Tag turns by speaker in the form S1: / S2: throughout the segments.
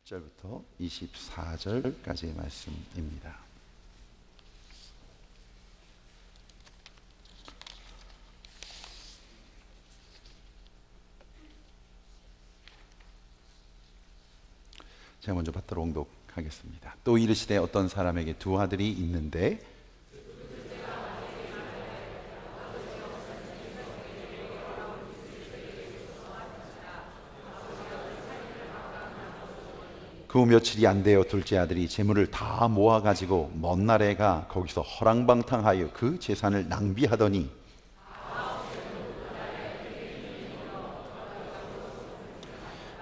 S1: 20절부터 24절까지의 말씀입니다. 제가 먼저 받들어 봉독하겠습니다. 또 이르시되 어떤 사람에게 두 아들이 있는데 그 며칠이 안 되어 둘째 아들이 재물을 다 모아가지고 먼 나라에 가 거기서 허랑방탕하여 그 재산을 낭비하더니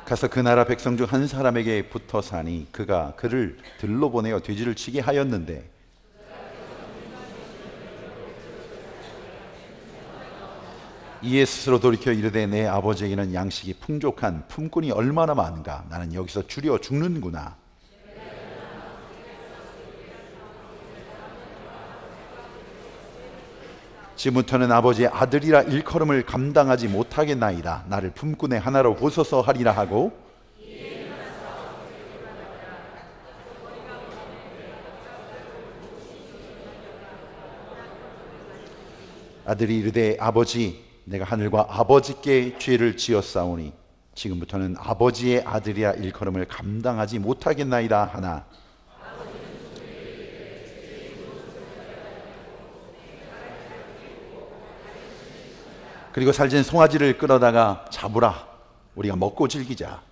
S1: 가서 그 나라 백성 중 한 사람에게 붙어 사니 그가 그를 들로 보내어 돼지를 치게 하였는데 이에 스스로 돌이켜 이르되 내 아버지에게는 양식이 풍족한 품꾼이 얼마나 많은가. 나는 여기서 줄여 죽는구나. 지금부터는 아버지의 아들이라 일컬음을 감당하지 못하겠나이다. 나를 품꾼의 하나로 보소서 하리라 하고 아들이 이르되 아버지 내가 하늘과 아버지께 죄를 지었사오니 지금부터는 아버지의 아들이라 일컬음을 감당하지 못하겠나이다 하나 그리고 살찐 송아지를 끌어다가 잡으라. 우리가 먹고 즐기자.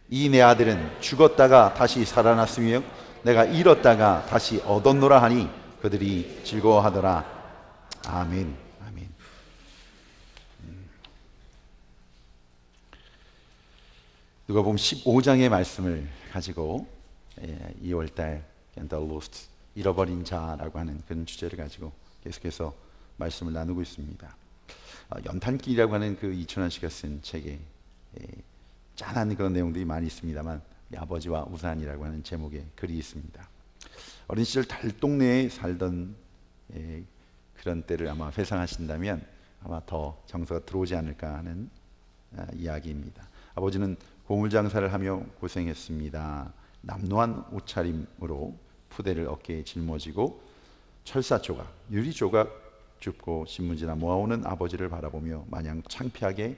S1: 이 내 아들은 죽었다가 다시 살아났으며 내가 잃었다가 다시 얻었노라 하니 그들이 즐거워하더라. 아멘. 아멘. 누가복음 15장의 말씀을 가지고 2월달 The Lost, 잃어버린 자라고 하는 그런 주제를 가지고 계속해서 말씀을 나누고 있습니다. 연탄길이라고 하는 그 이춘환 씨가 쓴 책에 짠한 그런 내용들이 많이 있습니다만 아버지와 우산이라고 하는 제목의 글이 있습니다. 어린 시절 달동네에 살던 그런 때를 아마 회상하신다면 아마 더 정서가 들어오지 않을까 하는 이야기입니다. 아버지는 고물장사를 하며 고생했습니다. 남루한 옷차림으로 푸대를 어깨에 짊어지고 철사 조각, 유리 조각 줍고 신문지나 모아오는 아버지를 바라보며 마냥 창피하게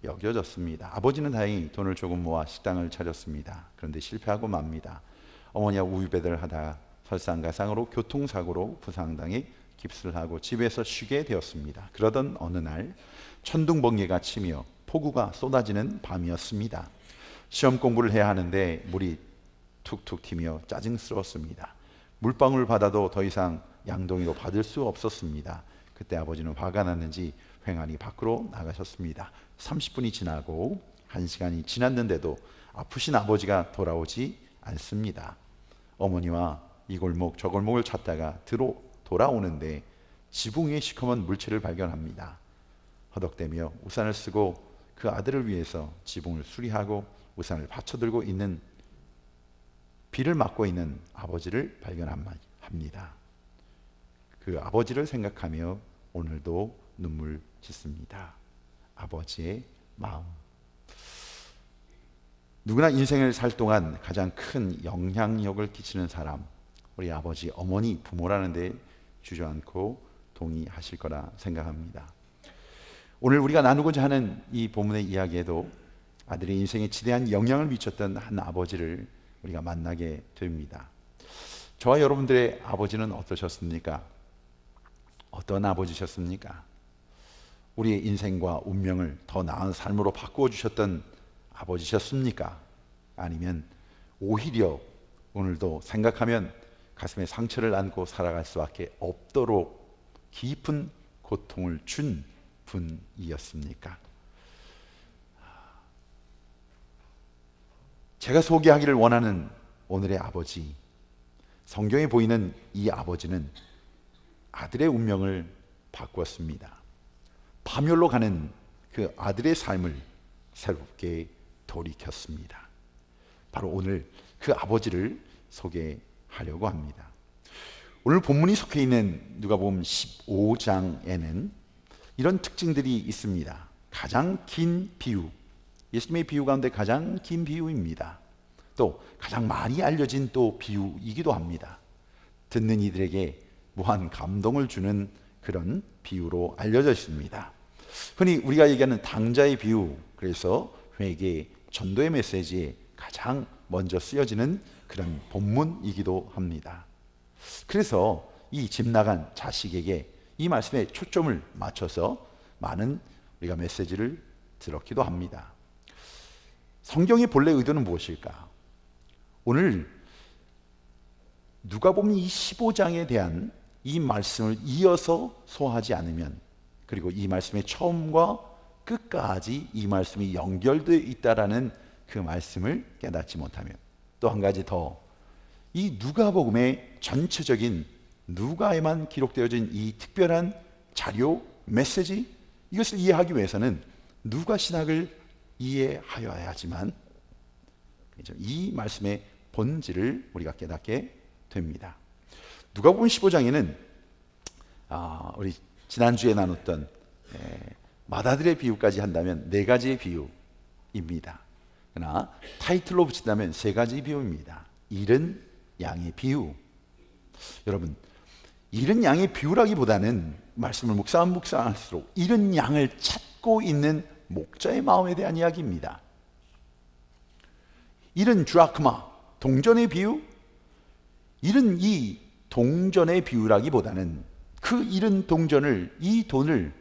S1: 여겨졌습니다. 아버지는 다행히 돈을 조금 모아 식당을 차렸습니다. 그런데 실패하고 맙니다. 어머니와 우유배달을 하다가 설상가상으로 교통사고로 부상당해 깁스를 하고 집에서 쉬게 되었습니다. 그러던 어느 날 천둥번개가 치며 폭우가 쏟아지는 밤이었습니다. 시험 공부를 해야 하는데 물이 툭툭 튀며 짜증스러웠습니다. 물방울 받아도 더 이상 양동이로 받을 수 없었습니다. 그때 아버지는 화가 났는지 횡하니 밖으로 나가셨습니다. 30분이 지나고 1시간이 지났는데도 아프신 아버지가 돌아오지 않습니다. 어머니와 이 골목 저 골목을 찾다가 돌아오는데 지붕 위에 시커먼 물체를 발견합니다. 허덕대며 우산을 쓰고 그 아들을 위해서 지붕을 수리하고 우산을 받쳐들고 있는 비를 맞고 있는 아버지를 발견합니다. 그 아버지를 생각하며 오늘도 눈물 짓습니다. 아버지의 마음. 누구나 인생을 살 동안 가장 큰 영향력을 끼치는 사람, 우리 아버지, 어머니, 부모라는 데 주저앉고 동의하실 거라 생각합니다. 오늘 우리가 나누고자 하는 이 본문의 이야기에도 아들의 인생에 지대한 영향을 미쳤던 한 아버지를 우리가 만나게 됩니다. 저와 여러분들의 아버지는 어떠셨습니까? 어떤 아버지셨습니까? 우리의 인생과 운명을 더 나은 삶으로 바꾸어 주셨던 아버지셨습니까? 아니면 오히려 오늘도 생각하면 가슴에 상처를 안고 살아갈 수밖에 없도록 깊은 고통을 준 분이었습니까? 제가 소개하기를 원하는 오늘의 아버지, 성경에 보이는 이 아버지는 아들의 운명을 바꾸었습니다. 파멸로 가는 그 아들의 삶을 새롭게 돌이켰습니다. 바로 오늘 그 아버지를 소개하려고 합니다. 오늘 본문이 속해 있는 누가복음 15장에는 이런 특징들이 있습니다. 가장 긴 비유, 예수님의 비유 가운데 가장 긴 비유입니다. 또 가장 많이 알려진 또 비유이기도 합니다. 듣는 이들에게 무한 감동을 주는 그런 비유로 알려져 있습니다. 흔히 우리가 얘기하는 당자의 비유, 그래서 회개, 전도의 메시지에 가장 먼저 쓰여지는 그런 본문이기도 합니다. 그래서 이 집 나간 자식에게 이 말씀에 초점을 맞춰서 많은 우리가 메시지를 들었기도 합니다. 성경의 본래 의도는 무엇일까? 오늘 누가복음 이 15장에 대한 이 말씀을 이어서 소화하지 않으면, 그리고 이 말씀의 처음과 끝까지 이 말씀이 연결되어 있다라는 그 말씀을 깨닫지 못하면, 또 한 가지 더, 이 누가복음의 전체적인 누가에만 기록되어진 이 특별한 자료, 메시지, 이것을 이해하기 위해서는 누가 신학을 이해하여야 하지만 이 말씀의 본질을 우리가 깨닫게 됩니다. 누가복음 15장에는 우리 지난주에 나눴던 맏아들의 비유까지 한다면 4가지의 비유입니다. 그러나 타이틀로 붙인다면 3가지 비유입니다. 잃은 양의 비유. 여러분, 잃은 양의 비유라기보다는 말씀을 묵상할수록 잃은 양을 찾고 있는 목자의 마음에 대한 이야기입니다. 잃은 주아크마, 동전의 비유, 잃은 이 동전의 비유라기보다는 그 잃은 동전을, 이 돈을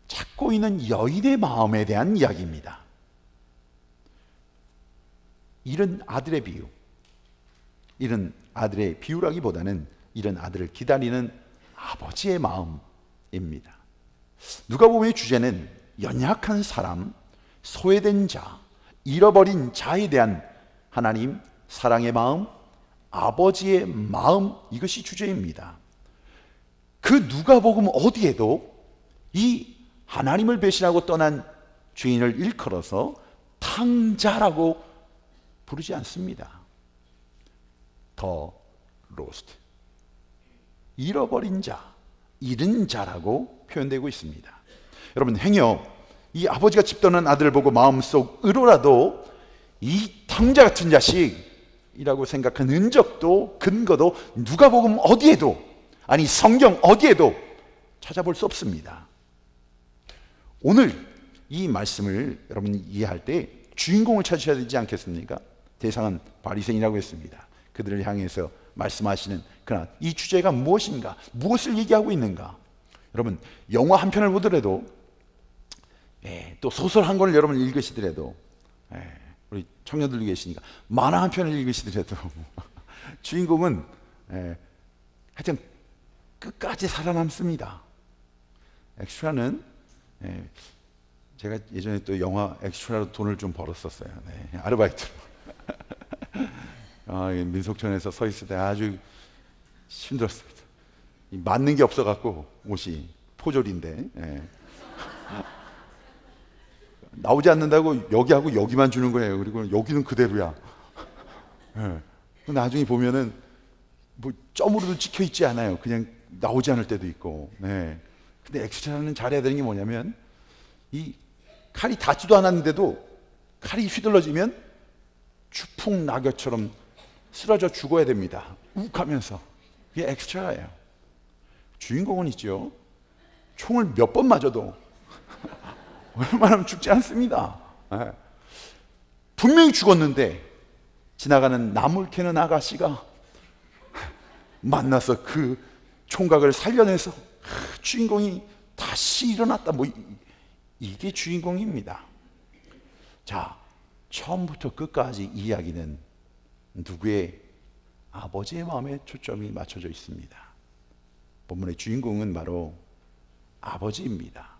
S1: 찾고 있는 여인의 마음에 대한 이야기입니다. 잃은 아들의 비유, 잃은 아들의 비유라기보다는 잃은 아들을 기다리는 아버지의 마음입니다. 누가복음의 주제는 연약한 사람, 소외된 자, 잃어버린 자에 대한 하나님 사랑의 마음, 아버지의 마음, 이것이 주제입니다. 그 누가복음 어디에도 이 하나님을 배신하고 떠난 죄인을 일컬어서 탕자라고 부르지 않습니다. 더 로스트, 잃어버린 자, 잃은 자라고 표현되고 있습니다. 여러분, 행여 이 아버지가 집 떠난 아들을 보고 마음속으로라도 이 탕자 같은 자식이라고 생각한 흔적도 근거도 누가복음 어디에도, 아니 성경 어디에도 찾아볼 수 없습니다. 오늘 이 말씀을 여러분이 이해할 때 주인공을 찾으셔야 되지 않겠습니까? 대상은 바리새인이라고 했습니다. 그들을 향해서 말씀하시는, 그러나 이 주제가 무엇인가, 무엇을 얘기하고 있는가? 여러분, 영화 한 편을 보더라도, 또 소설 한 권을 여러분 읽으시더라도, 우리 청년들도 계시니까 만화 한 편을 읽으시더라도 주인공은 하여튼 끝까지 살아남습니다. 엑스트라는, 제가 예전에 또 영화 엑스트라로 돈을 좀 벌었었어요. 아르바이트로. 민속촌에서 서 있을 때 아주 힘들었습니다. 맞는 게 없어갖고, 옷이 포졸인데 나오지 않는다고 여기하고 여기만 주는 거예요. 그리고 여기는 그대로야. 나중에 보면은 뭐 점으로도 찍혀 있지 않아요. 그냥 나오지 않을 때도 있고. 근데 엑스트라는 잘해야 되는 게 뭐냐면, 이 칼이 닿지도 않았는데도 칼이 휘둘러지면 추풍 낙엽처럼 쓰러져 죽어야 됩니다. 욱하면서. 이게 엑스트라예요. 주인공은 있죠, 총을 몇 번 맞아도 얼마나 죽지 않습니다. 분명히 죽었는데 지나가는 나물 캐는 아가씨가 만나서 그 총각을 살려내서 주인공이 다시 일어났다. 이게 주인공입니다. 자, 처음부터 끝까지 이 이야기는 누구의? 아버지의 마음에 초점이 맞춰져 있습니다. 본문의 주인공은 바로 아버지입니다.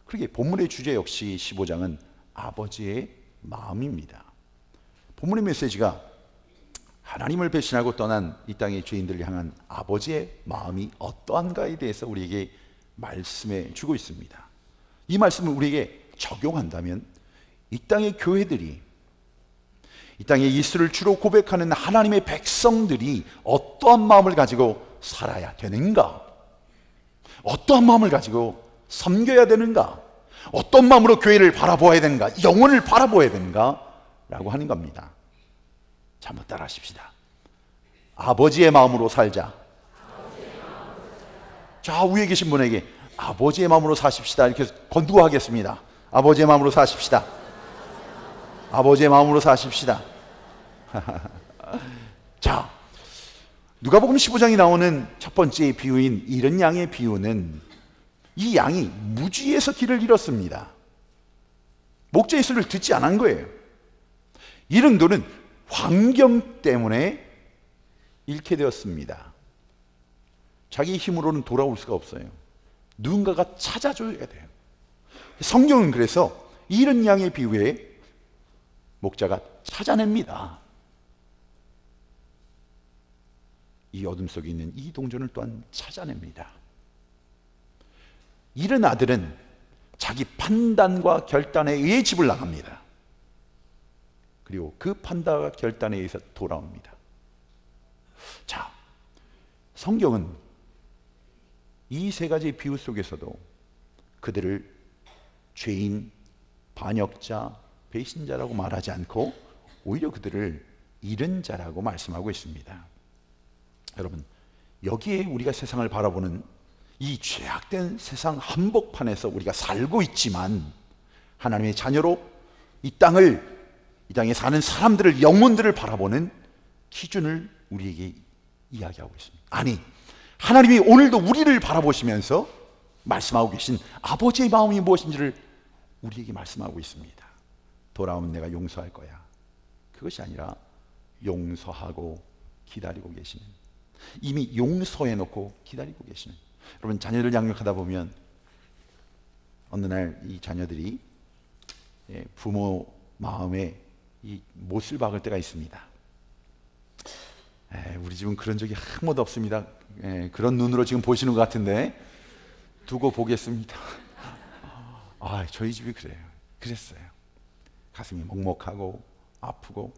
S1: 그러게 본문의 주제 역시 15장은 아버지의 마음입니다. 본문의 메시지가 하나님을 배신하고 떠난 이 땅의 죄인들을 향한 아버지의 마음이 어떠한가에 대해서 우리에게 말씀해 주고 있습니다. 이 말씀을 우리에게 적용한다면 이 땅의 교회들이, 이 땅에 예수를 주로 고백하는 하나님의 백성들이 어떠한 마음을 가지고 살아야 되는가? 어떠한 마음을 가지고 섬겨야 되는가? 어떤 마음으로 교회를 바라보아야 되는가? 영혼을 바라보아야 되는가? 라고 하는 겁니다. 자, 한번 따라 하십시다. 아버지의 마음으로 살자. 자, 위에 계신 분에게 아버지의 마음으로 사십시다 이렇게 권고하겠습니다. 아버지의 마음으로 사십시다. 아버지의 마음으로 사십시다. 자, 누가복음 15장에 나오는 첫 번째 비유인 잃은 양의 비유는 이 양이 무지에서 길을 잃었습니다. 목자의 소리를 듣지 않은 거예요. 잃은 돌은 환경 때문에 잃게 되었습니다. 자기 힘으로는 돌아올 수가 없어요. 누군가가 찾아줘야 돼요. 성경은 그래서 잃은 양의 비유에 목자가 찾아냅니다. 이 어둠 속에 있는 이 동전을 또한 찾아냅니다. 잃은 아들은 자기 판단과 결단에 의해 집을 나갑니다. 그리고 그 판단과 결단에 의해서 돌아옵니다. 자, 성경은 이 세 가지 비유 속에서도 그들을 죄인, 반역자, 배신자라고 말하지 않고 오히려 그들을 잃은 자라고 말씀하고 있습니다. 여러분, 여기에 우리가 세상을 바라보는 이 죄악된 세상 한복판에서 우리가 살고 있지만 하나님의 자녀로 이 땅에 사는 사람들을, 영혼들을 바라보는 기준을 우리에게 이야기하고 있습니다. 아니, 하나님이 오늘도 우리를 바라보시면서 말씀하고 계신 아버지의 마음이 무엇인지를 우리에게 말씀하고 있습니다. 돌아오면 내가 용서할 거야. 그것이 아니라 용서하고 기다리고 계시는, 이미 용서해 놓고 기다리고 계시는, 여러분, 자녀를 양육하다 보면 어느 날 이 자녀들이 부모 마음에 이 못을 박을 때가 있습니다. 우리 집은 그런 적이 한 번도 없습니다. 그런 눈으로 지금 보시는 것 같은데 두고 보겠습니다. 저희 집이 그랬어요. 가슴이 먹먹하고 아프고,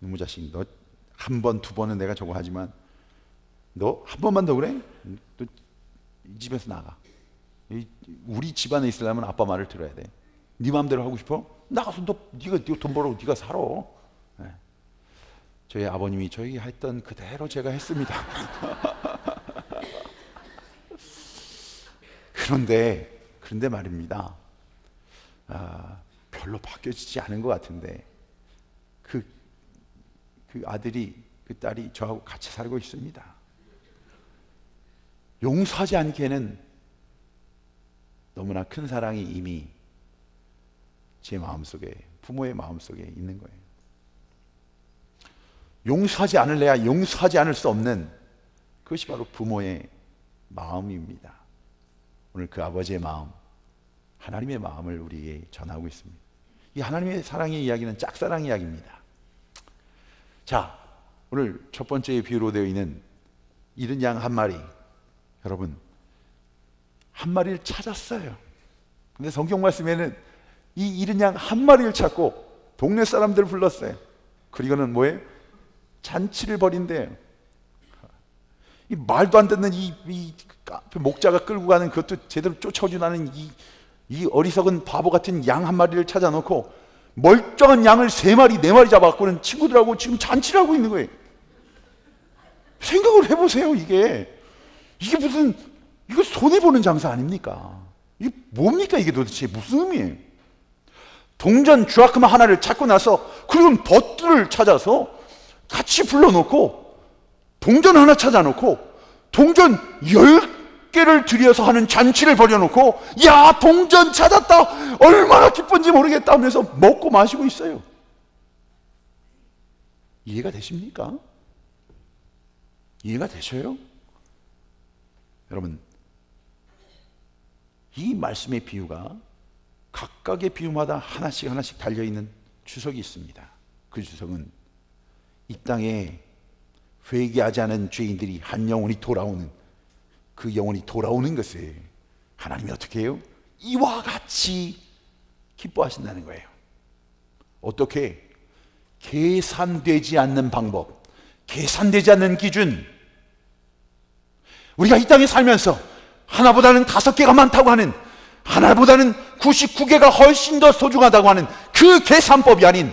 S1: 이놈의 자식, 너 한 번, 두 번은 내가 저거 하지만 너 한 번만 더 그래? 또 이 집에서 나가. 우리 집안에 있으려면 아빠 말을 들어야 돼. 네 마음대로 하고 싶어? 나가서 네가 돈 벌어, 네가 살아. 저희 아버님이 저에게 했던 그대로 제가 했습니다. 그런데 말입니다. 별로 바뀌어지지 않은 것 같은데 그 아들이, 그 딸이 저하고 같이 살고 있습니다. 용서하지 않기에는 너무나 큰 사랑이 이미 제 마음속에, 부모의 마음속에 있는 거예요. 용서하지 않을래야 용서하지 않을 수 없는, 그것이 바로 부모의 마음입니다. 오늘 그 아버지의 마음, 하나님의 마음을 우리에게 전하고 있습니다. 이 하나님의 사랑의 이야기는 짝사랑 이야기입니다. 자, 오늘 첫 번째 비유로 되어 있는 잃은 양 한 마리, 여러분, 한 마리를 찾았어요. 근데 성경 말씀에는 이 잃은 양 한 마리를 찾고 동네 사람들을 불렀어요. 그리고는 뭐예요? 잔치를 벌인대요. 이 말도 안 듣는 이 목자가 끌고 가는, 그것도 제대로 쫓아오지 않은 이 어리석은 바보 같은 양 한 마리를 찾아놓고 멀쩡한 양을 3마리, 4마리 잡아갖고는 친구들하고 지금 잔치를 하고 있는 거예요. 생각을 해보세요. 이게 무슨, 이거 손해보는 장사 아닙니까? 이게 뭡니까? 이게 도대체 무슨 의미예요? 동전 주아크마 하나를 찾고 나서 그리고 벗들을 찾아서 같이 불러놓고 동전 하나 찾아놓고 동전 10개를 들여서 하는 잔치를 벌여놓고, 야, 동전 찾았다, 얼마나 기쁜지 모르겠다 하면서 먹고 마시고 있어요. 이해가 되십니까? 이해가 되셔요? 여러분, 이 말씀의 비유가 각각의 비유마다 하나씩 달려있는 주석이 있습니다. 그 주석은 이 땅에 회개하지 않은 죄인들이 한 영혼이 돌아오는, 그 영혼이 돌아오는 것을 하나님이 어떻게 해요? 이와 같이 기뻐하신다는 거예요. 어떻게? 계산되지 않는 방법, 계산되지 않는 기준. 우리가 이 땅에 살면서 하나보다는 5개가 많다고 하는, 하나보다는 99개가 훨씬 더 소중하다고 하는 그 계산법이 아닌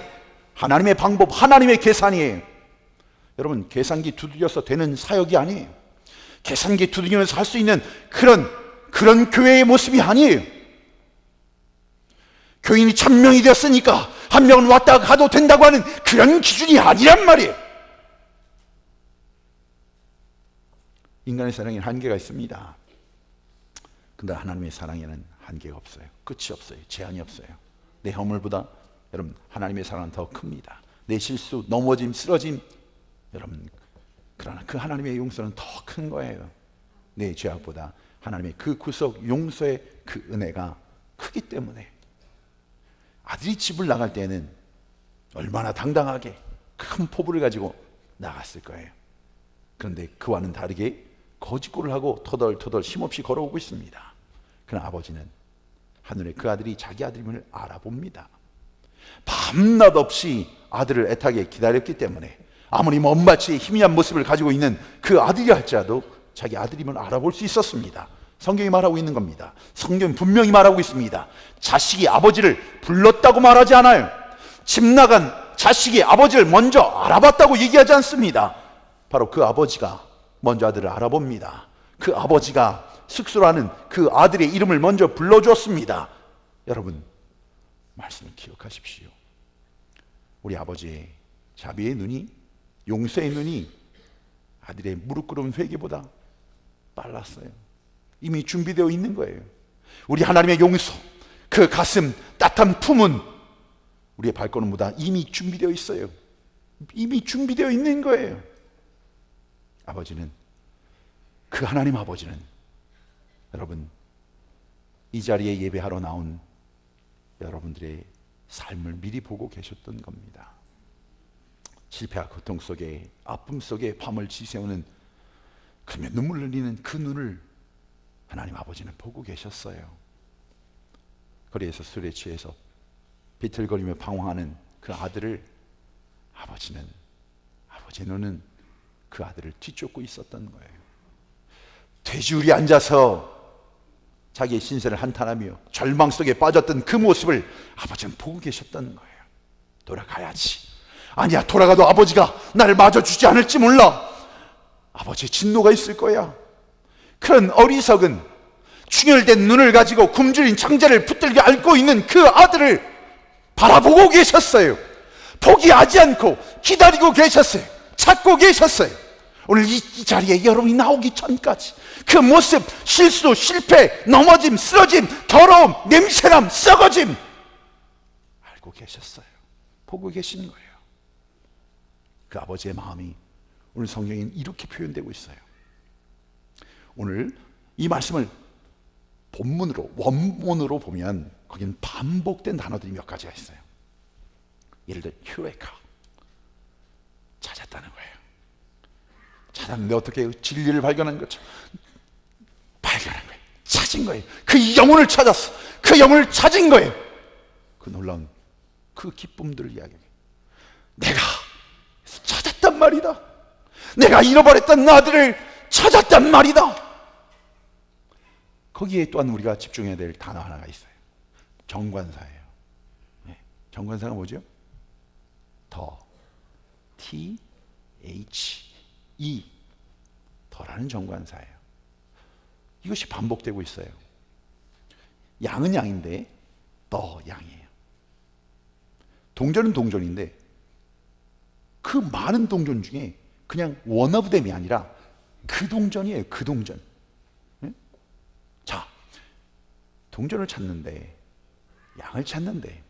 S1: 하나님의 방법, 하나님의 계산이에요. 여러분, 계산기 두들겨서 되는 사역이 아니에요. 계산기 두들기면서 할 수 있는 그런 교회의 모습이 아니에요. 교인이 1000명이 되었으니까 한 명은 왔다 가도 된다고 하는 그런 기준이 아니란 말이에요. 인간의 사랑에는 한계가 있습니다. 근데 하나님의 사랑에는 한계가 없어요. 끝이 없어요. 제한이 없어요. 내 허물보다 여러분, 하나님의 사랑은 더 큽니다. 내 실수, 넘어짐, 쓰러짐, 여러분, 그러나 그 하나님의 용서는 더 큰 거예요. 내 죄악보다 하나님의 그 구속 용서의 그 은혜가 크기 때문에 아들이 집을 나갈 때는 얼마나 당당하게 큰 포부를 가지고 나갔을 거예요. 그런데 그와는 다르게 거짓골을 하고 터덜터덜 힘없이 걸어오고 있습니다. 그러나 아버지는 하늘에 그 아들이 자기 아들임을 알아봅니다. 밤낮 없이 아들을 애타게 기다렸기 때문에 아무리 먼마치의 희미한 모습을 가지고 있는 그 아들이 할지라도 자기 아들임을 알아볼 수 있었습니다. 성경이 말하고 있는 겁니다. 성경은 분명히 말하고 있습니다. 자식이 아버지를 불렀다고 말하지 않아요. 집 나간 자식이 아버지를 먼저 알아봤다고 얘기하지 않습니다. 바로 그 아버지가 먼저 아들을 알아봅니다. 그 아버지가 숙소라는 그 아들의 이름을 먼저 불러주었습니다. 여러분, 말씀을 기억하십시오. 우리 아버지의 자비의 눈이, 용서의 눈이 아들의 무릎 꿇은 회개보다 빨랐어요. 이미 준비되어 있는 거예요. 우리 하나님의 용서, 그 가슴 따뜻한 품은 우리의 발걸음보다 이미 준비되어 있어요. 이미 준비되어 있는 거예요. 아버지는, 그 하나님 아버지는 여러분, 이 자리에 예배하러 나온 여러분들의 삶을 미리 보고 계셨던 겁니다. 실패와 고통 속에, 아픔 속에 밤을 지새우는, 그러면 눈물 흘리는 그 눈을 하나님 아버지는 보고 계셨어요. 거리에서 술에 취해서 비틀거리며 방황하는 그 아들을 아버지의 눈은 그 아들을 뒤쫓고 있었던 거예요. 돼지우리 앉아서 자기의 신세를 한탄하며 절망 속에 빠졌던 그 모습을 아버지는 보고 계셨던 거예요. 돌아가야지. 아니야, 돌아가도 아버지가 나를 맞아주지 않을지 몰라. 아버지의 진노가 있을 거야. 그런 어리석은 충혈된 눈을 가지고 굶주린 창자를 붙들게 앓고 있는 그 아들을 바라보고 계셨어요. 포기하지 않고 기다리고 계셨어요. 찾고 계셨어요. 오늘 이 자리에 여러분이 나오기 전까지 그 모습, 실수, 실패, 넘어짐, 쓰러짐, 더러움, 냄새남, 썩어짐 알고 계셨어요. 보고 계시는 거예요. 그 아버지의 마음이 오늘 성경에 이렇게 표현되고 있어요. 오늘 이 말씀을 본문으로, 원문으로 보면 거기는 반복된 단어들이 몇 가지가 있어요. 예를 들어 휴레카, 찾았다는 거예요. 찾았는데 어떻게 진리를 발견한 거죠? 발견한 거예요. 찾은 거예요. 그 영혼을 찾았어. 그 영혼을 찾은 거예요. 그 놀라운 그 기쁨들을 이야기해요. 내가 찾았단 말이다. 내가 잃어버렸던 아들을 찾았단 말이다. 거기에 또한 우리가 집중해야 될 단어 하나가 있어요. 정관사예요. 네. 정관사가 뭐죠? 더, T, H, E, 더라는 정관사예요. 이것이 반복되고 있어요. 양은 양인데 더 양이에요. 동전은 동전인데 그 많은 동전 중에 그냥 one of them이 아니라 그 동전이에요. 그 동전. 네? 자, 동전을 찾는데, 양을 찾는데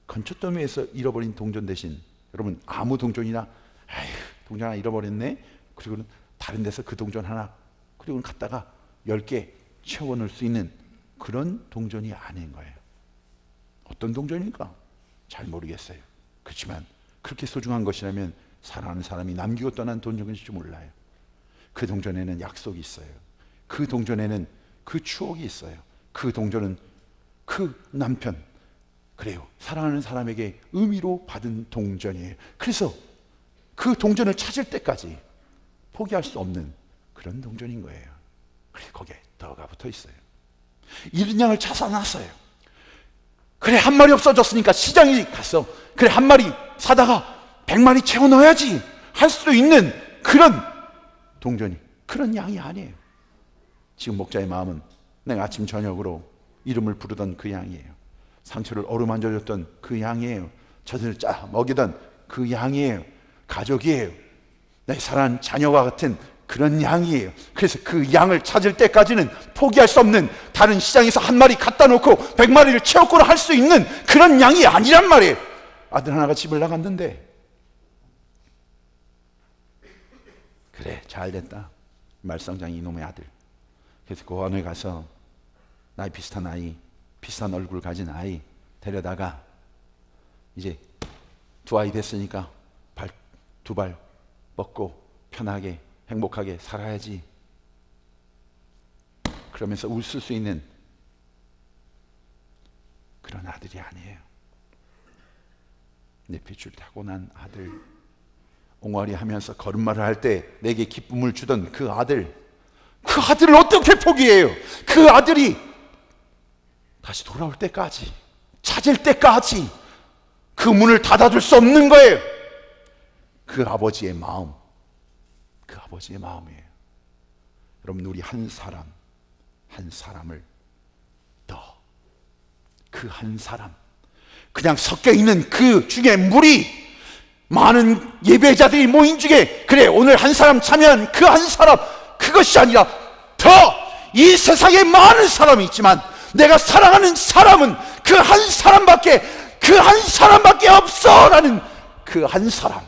S1: 건초더미에서 잃어버린 동전 대신 여러분 아무 동전이나 에휴, 동전 하나 잃어버렸네. 그리고는 다른 데서 그 동전 하나, 그리고는 갖다가 10개 채워넣을 수 있는 그런 동전이 아닌 거예요. 어떤 동전일까? 잘 모르겠어요. 그렇지만 그렇게 소중한 것이라면 사랑하는 사람이 남기고 떠난 동전일지 몰라요. 그 동전에는 약속이 있어요. 그 동전에는 그 추억이 있어요. 그 동전은 그 남편, 그래요, 사랑하는 사람에게 의미로 받은 동전이에요. 그래서 그 동전을 찾을 때까지 포기할 수 없는 그런 동전인 거예요. 그래, 거기에 더가 붙어 있어요. 잃은 양을 찾아놨어요. 그래, 한 마리 없어졌으니까 시장에 가서 그래, 한 마리 사다가 100마리 채워 넣어야지 할 수 있는 그런 동전이, 그런 양이 아니에요. 지금 목자의 마음은 내가 아침 저녁으로 이름을 부르던 그 양이에요. 상처를 어루만져줬던 그 양이에요. 젖을 짜 먹이던 그 양이에요. 가족이에요. 내 사랑하는 자녀와 같은 그런 양이에요. 그래서 그 양을 찾을 때까지는 포기할 수 없는, 다른 시장에서 한 마리 갖다 놓고 100마리를 채웠거나 할 수 있는 그런 양이 아니란 말이에요. 아들 하나가 집을 나갔는데, 그래 잘됐다, 말썽장이 이놈의 아들. 그래서 그 안에 가서 나이 비슷한 아이, 비슷한 얼굴 가진 아이 데려다가 이제 두 아이 됐으니까 두 발 뻗고 편하게 행복하게 살아야지, 그러면서 웃을 수 있는 그런 아들이 아니에요. 내 핏줄 타고난 아들, 옹알이 하면서 걸음마를 할 때 내게 기쁨을 주던 그 아들, 그 아들을 어떻게 포기해요? 그 아들이 다시 돌아올 때까지, 찾을 때까지 그 문을 닫아둘 수 없는 거예요. 그 아버지의 마음, 그 아버지의 마음이에요. 여러분, 우리 한 사람 한 사람을 더, 그 한 사람, 그냥 섞여 있는 그 중에 무리, 많은 예배자들이 모인 중에 그래 오늘 한 사람 참여한 그 한 사람, 그것이 아니라 더 이 세상에 많은 사람이 있지만 내가 사랑하는 사람은 그 한 사람밖에, 그 한 사람밖에 없어 라는 그 한 사람,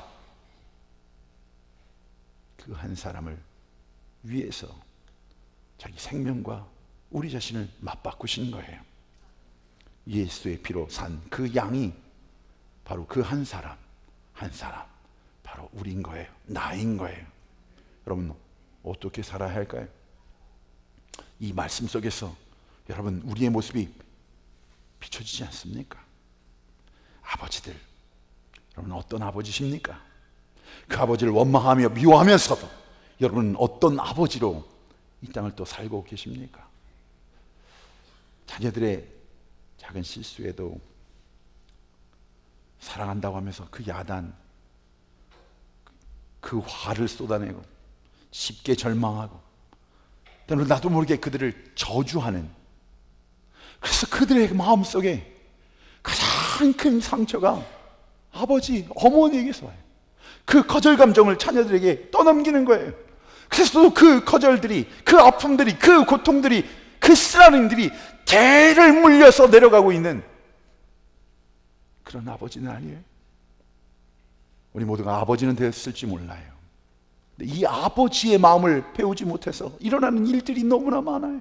S1: 그 한 사람을 위해서 자기 생명과 우리 자신을 맞바꾸신 거예요. 예수의 피로 산 그 양이 바로 그 한 사람, 한 사람, 바로 우리인 거예요. 나인 거예요. 여러분, 어떻게 살아야 할까요? 이 말씀 속에서 여러분, 우리의 모습이 비춰지지 않습니까? 아버지들, 여러분 어떤 아버지십니까? 그 아버지를 원망하며 미워하면서도 여러분은 어떤 아버지로 이 땅을 또 살고 계십니까? 자녀들의 작은 실수에도 사랑한다고 하면서 그 야단, 그 화를 쏟아내고 쉽게 절망하고 때로는 나도 모르게 그들을 저주하는, 그래서 그들의 마음속에 가장 큰 상처가 아버지, 어머니에게서 와요. 그 거절 감정을 자녀들에게 떠넘기는 거예요. 그래서 또 그 거절들이, 그 아픔들이, 그 고통들이, 그 쓰라림들이 대를 물려서 내려가고 있는 그런 아버지는 아니에요. 우리 모두가 아버지는 되었을지 몰라요. 근데 이 아버지의 마음을 배우지 못해서 일어나는 일들이 너무나 많아요.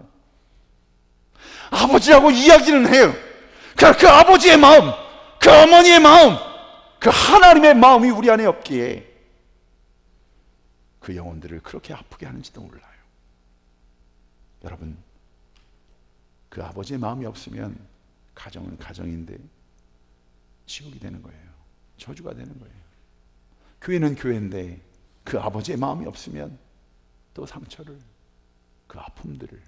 S1: 아버지라고 이야기는 해요. 그러나 그 아버지의 마음, 그 어머니의 마음, 그 하나님의 마음이 우리 안에 없기에 그 영혼들을 그렇게 아프게 하는지도 몰라요. 여러분, 그 아버지의 마음이 없으면 가정은 가정인데 지옥이 되는 거예요. 저주가 되는 거예요. 교회는 교회인데 그 아버지의 마음이 없으면 또 상처를, 그 아픔들을,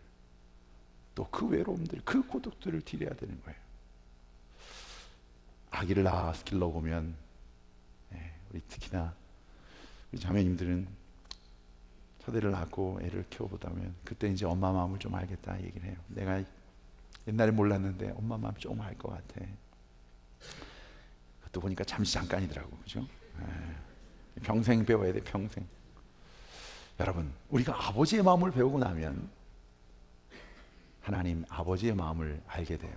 S1: 또 그 외로움들, 그 고독들을 딜해야 되는 거예요. 아기를 낳아 보면, 우리 특히나 우리 자매님들은 첫애를 낳고 애를 키워보다면 그때 이제 엄마 마음을 좀 알겠다 얘기를 해요. 내가 옛날에 몰랐는데 엄마 마음 좀 알 것 같아. 그것도 보니까 잠시 잠깐이더라고, 그죠? 평생 배워야 돼, 평생. 여러분, 우리가 아버지의 마음을 배우고 나면 하나님 아버지의 마음을 알게 돼요.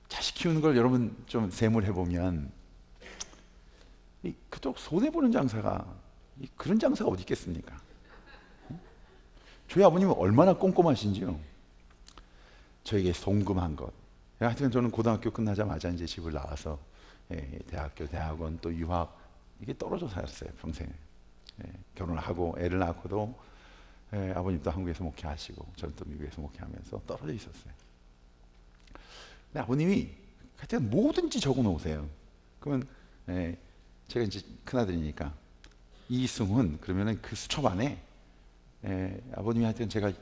S1: 자식 키우는 걸 여러분 좀 세물해 보면 그토록 손해 보는 장사가, 그런 장사가 어디 있겠습니까? 저희 아버님은 얼마나 꼼꼼하신지요. 저에게 송금한 것. 하여튼 저는 고등학교 끝나자마자 이제 집을 나와서 대학교, 대학원, 또 유학, 이게 떨어져 살았어요, 평생. 결혼을 하고 애를 낳고도 아버님도 한국에서 목회하시고 저는 또 미국에서 목회하면서 떨어져 있었어요. 근데 아버님이 하여튼 뭐든지 적어 놓으세요. 그러면 제가 이제 큰아들이니까 이승훈 그러면은 그 수첩 안에 아버님이 하여튼 제가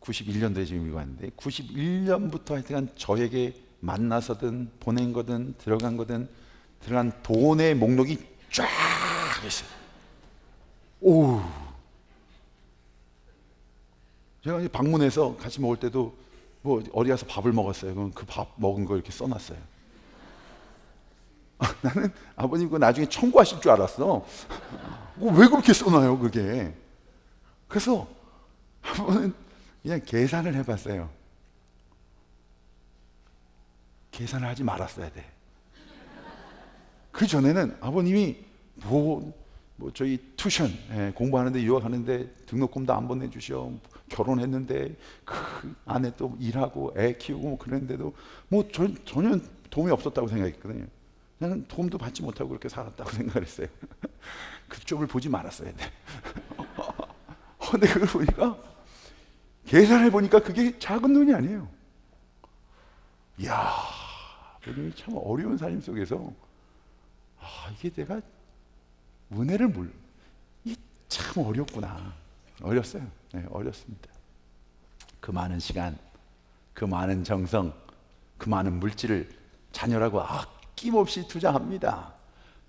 S1: 91년도에 지금 미국 왔는데 91년부터 하여튼 저에게 만나서든 보낸 거든 들어간 거든 들어간 돈의 목록이 쫙 있어요. 오. 제가 이제 방문해서 같이 먹을 때도 뭐 어디 가서 밥을 먹었어요. 그럼 그 밥 먹은 거 이렇게 써놨어요. 나는 아버님 그 나중에 청구하실 줄 알았어. 왜 그렇게 써놔요, 그게? 그래서 한 번은 그냥 계산을 해봤어요. 계산을 하지 말았어야 돼. 그 전에는 아버님이 뭐 저희 투션 공부하는데 유학하는데 등록금도 안 보내주셔. 결혼했는데 그 안에 또 일하고 애 키우고 뭐 그랬는데도 뭐 전혀 도움이 없었다고 생각했거든요. 나는 도움도 받지 못하고 그렇게 살았다고 생각을 했어요. 그쪽을 보지 말았어야 돼. 근데 그걸 보니까 계산해 보니까 그게 작은 돈이 아니에요. 이야, 아버님이 참 어려운 삶 속에서 이게 내가 은혜를 이게 참 어렵구나. 어렸어요. 네, 어렸습니다. 그 많은 시간, 그 많은 정성, 그 많은 물질을 자녀라고 아낌없이 투자합니다.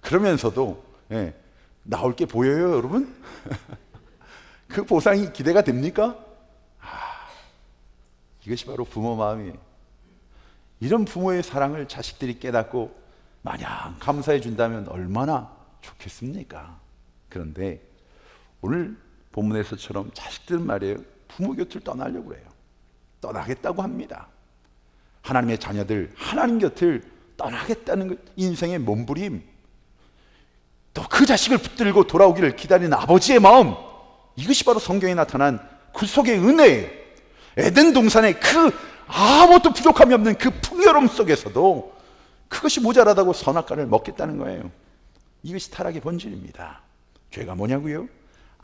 S1: 그러면서도 나올 게 보여요, 여러분? 그 보상이 기대가 됩니까? 이것이 바로 부모 마음이에요. 이런 부모의 사랑을 자식들이 깨닫고 마냥 감사해 준다면 얼마나 좋겠습니까? 그런데 오늘 본문에서처럼 자식들은 말이에요, 부모 곁을 떠나려고 그래요. 떠나겠다고 합니다. 하나님의 자녀들, 하나님 곁을 떠나겠다는 것, 인생의 몸부림, 또 그 자식을 붙들고 돌아오기를 기다리는 아버지의 마음, 이것이 바로 성경에 나타난 구속의 은혜예요. 에덴 동산의 그 아무것도 부족함이 없는 그 풍요로움 속에서도 그것이 모자라다고 선악과를 먹겠다는 거예요. 이것이 타락의 본질입니다. 죄가 뭐냐고요?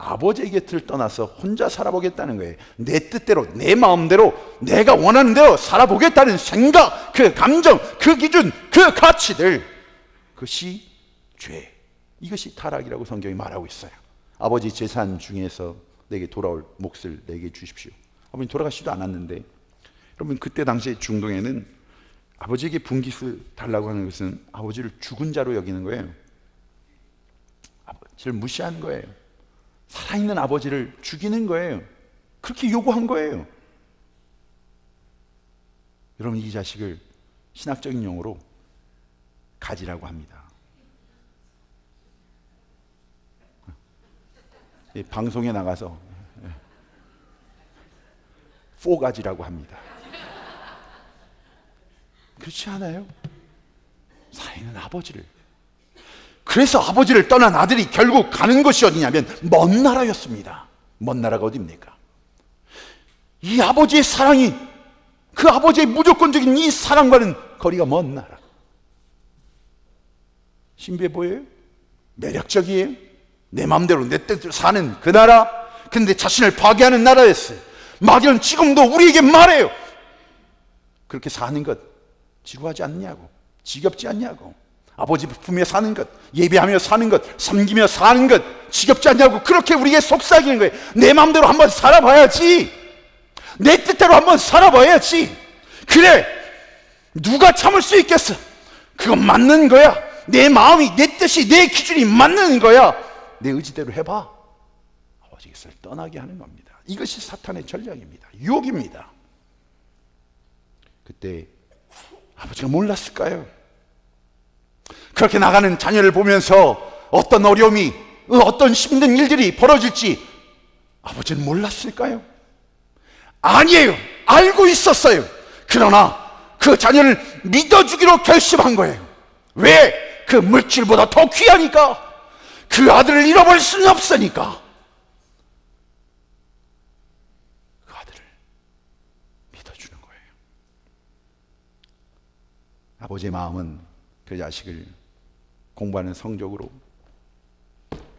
S1: 아버지의 곁을 떠나서 혼자 살아보겠다는 거예요. 내 뜻대로, 내 마음대로, 내가 원하는 대로 살아보겠다는 생각, 그 감정, 그 기준, 그 가치들, 그것이 죄. 이것이 타락이라고 성경이 말하고 있어요. 아버지 재산 중에서 내게 돌아올 몫을 내게 주십시오. 아버님 돌아가시지도 않았는데, 여러분 그때 당시에 중동에는 아버지에게 분깃을 달라고 하는 것은 아버지를 죽은 자로 여기는 거예요. 아버지를 무시하는 거예요. 살아있는 아버지를 죽이는 거예요. 그렇게 요구한 거예요. 여러분 이 자식을 신학적인 용어로 가지라고 합니다. 방송에 나가서 포가지라고 합니다. 그렇지 않아요? 살아있는 아버지를. 그래서 아버지를 떠난 아들이 결국 가는 곳이 어디냐면 먼 나라였습니다. 먼 나라가 어디입니까? 이 아버지의 사랑이, 그 아버지의 무조건적인 이 사랑과는 거리가 먼 나라. 신비해 보여요? 매력적이에요? 내 마음대로 내 뜻대로 사는 그 나라. 근데 자신을 파괴하는 나라였어요. 마귀는 지금도 우리에게 말해요. 그렇게 사는 것 지루하지 않냐고, 지겹지 않냐고. 아버지 품에 사는 것, 예배하며 사는 것, 섬기며 사는 것 지겹지 않냐고. 그렇게 우리에게 속삭이는 거예요. 내 마음대로 한번 살아봐야지, 내 뜻대로 한번 살아봐야지. 그래, 누가 참을 수 있겠어? 그건 맞는 거야. 내 마음이, 내 뜻이, 내 기준이 맞는 거야. 내 의지대로 해봐. 아버지 곁을 떠나게 하는 겁니다. 이것이 사탄의 전략입니다. 유혹입니다. 그때 아버지가 몰랐을까요? 그렇게 나가는 자녀를 보면서 어떤 어려움이, 어떤 힘든 일들이 벌어질지 아버지는 몰랐을까요? 아니에요. 알고 있었어요. 그러나 그 자녀를 믿어주기로 결심한 거예요. 왜? 그 물질보다 더 귀하니까. 그 아들을 잃어버릴 수는 없으니까. 그 아들을 믿어주는 거예요. 아버지의 마음은 그 자식을 공부하는 성적으로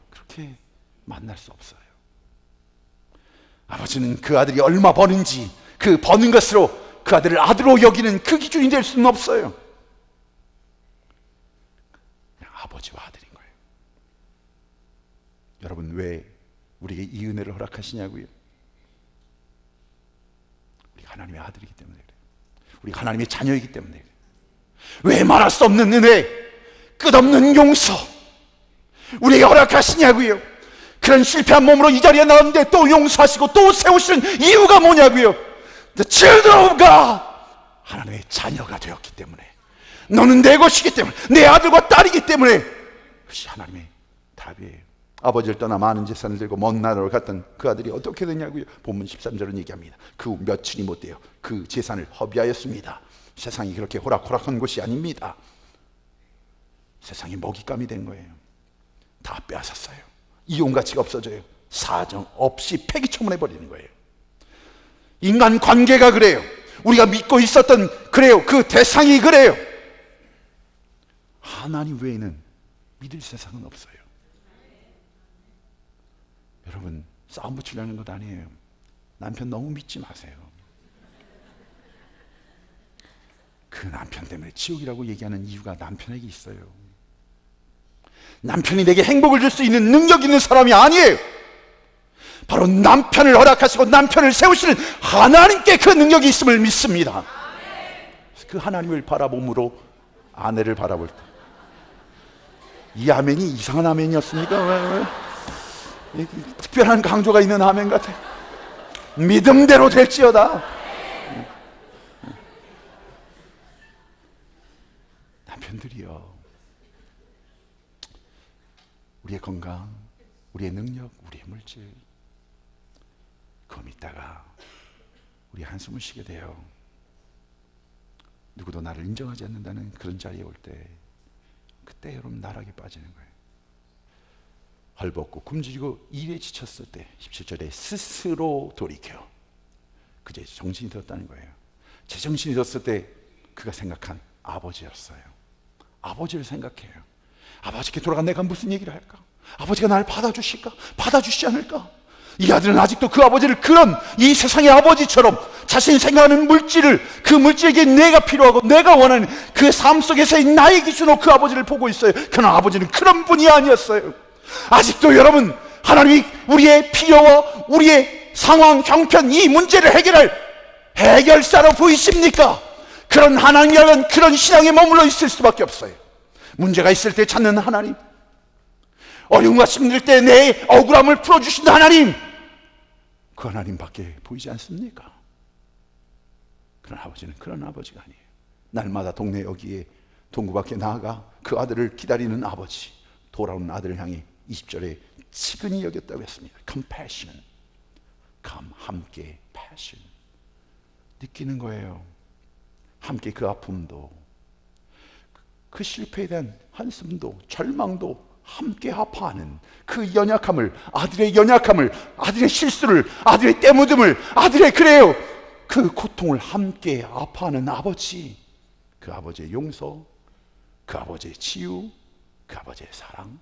S1: 그렇게 만날 수 없어요. 아버지는 그 아들이 얼마 버는지, 그 버는 것으로 그 아들을 아들로 여기는 그 기준이 될 수는 없어요. 그냥 아버지와 아들인 거예요. 여러분 왜 우리에게 이 은혜를 허락하시냐고요? 우리가 하나님의 아들이기 때문에 그래요. 우리가 하나님의 자녀이기 때문에 그래요. 왜 말할 수 없는 은혜, 끝없는 용서, 우리에게 허락하시냐고요. 그런 실패한 몸으로 이 자리에 나왔는데 또 용서하시고 또 세우시는 이유가 뭐냐고요. The children of God, 하나님의 자녀가 되었기 때문에, 너는 내 것이기 때문에, 내 아들과 딸이기 때문에, 그것이 하나님의 답이에요. 아버지를 떠나 많은 재산을 들고 먼 나라로 갔던 그 아들이 어떻게 되냐고요. 본문 13절은 얘기합니다. 그 후 며칠이 못 돼요. 그 재산을 허비하였습니다. 세상이 그렇게 호락호락한 곳이 아닙니다. 세상이 먹잇감이 된 거예요. 다 빼앗았어요. 이용 가치가 없어져요. 사정 없이 폐기처분해버리는 거예요. 인간 관계가 그래요. 우리가 믿고 있었던 그래요. 그 대상이 그래요. 하나님 외에는 믿을 세상은 없어요. 여러분, 싸움 붙이려는 것 아니에요. 남편 너무 믿지 마세요. 그 남편 때문에 지옥이라고 얘기하는 이유가 남편에게 있어요. 남편이 내게 행복을 줄 수 있는 능력 있는 사람이 아니에요. 바로 남편을 허락하시고 남편을 세우시는 하나님께 그 능력이 있음을 믿습니다. 그 하나님을 바라봄으로 아내를 바라볼 때, 이 아멘이 이상한 아멘이었습니까? 특별한 강조가 있는 아멘 같아. 믿음대로 될지어다. 남편들이요, 우리의 건강, 우리의 능력, 우리의 물질, 그거 믿다가 우리 한숨을 쉬게 돼요. 누구도 나를 인정하지 않는다는 그런 자리에 올 때, 그때 여러분 나락에 빠지는 거예요. 헐벗고 굶주리고 일에 지쳤을 때 17절에 스스로 돌이켜, 그제 정신이 들었다는 거예요. 제정신이 들었을 때 그가 생각한 아버지였어요. 아버지를 생각해요. 아버지께 돌아가 내가 무슨 얘기를 할까? 아버지가 나를 받아주실까? 받아주시지 않을까? 이 아들은 아직도 그 아버지를 그런 이 세상의 아버지처럼 자신이 생각하는 물질을, 그 물질에게 내가 필요하고 내가 원하는 그 삶 속에서의 나의 기준으로 그 아버지를 보고 있어요. 그러나 아버지는 그런 분이 아니었어요. 아직도 여러분, 하나님이 우리의 필요와 우리의 상황, 형편, 이 문제를 해결할 해결사로 보이십니까? 그런 하나님이라면 그런 신앙에 머물러 있을 수밖에 없어요. 문제가 있을 때 찾는 하나님, 어려움과 힘들 때 내 억울함을 풀어주시는 하나님, 그 하나님밖에 보이지 않습니까? 그런 아버지는 그런 아버지가 아니에요. 날마다 동네 여기에 동구 밖에 나아가 그 아들을 기다리는 아버지, 돌아오는 아들을 향해 20절에 치근히 여겼다고 했습니다. compassion, 함께 passion, 느끼는 거예요. 함께 그 아픔도, 그 실패에 대한 한숨도, 절망도 함께 아파하는 그 연약함을, 아들의 연약함을, 아들의 실수를, 아들의 때묻음을, 아들의 그래요, 그 고통을 함께 아파하는 아버지, 그 아버지의 용서, 그 아버지의 치유, 그 아버지의 사랑,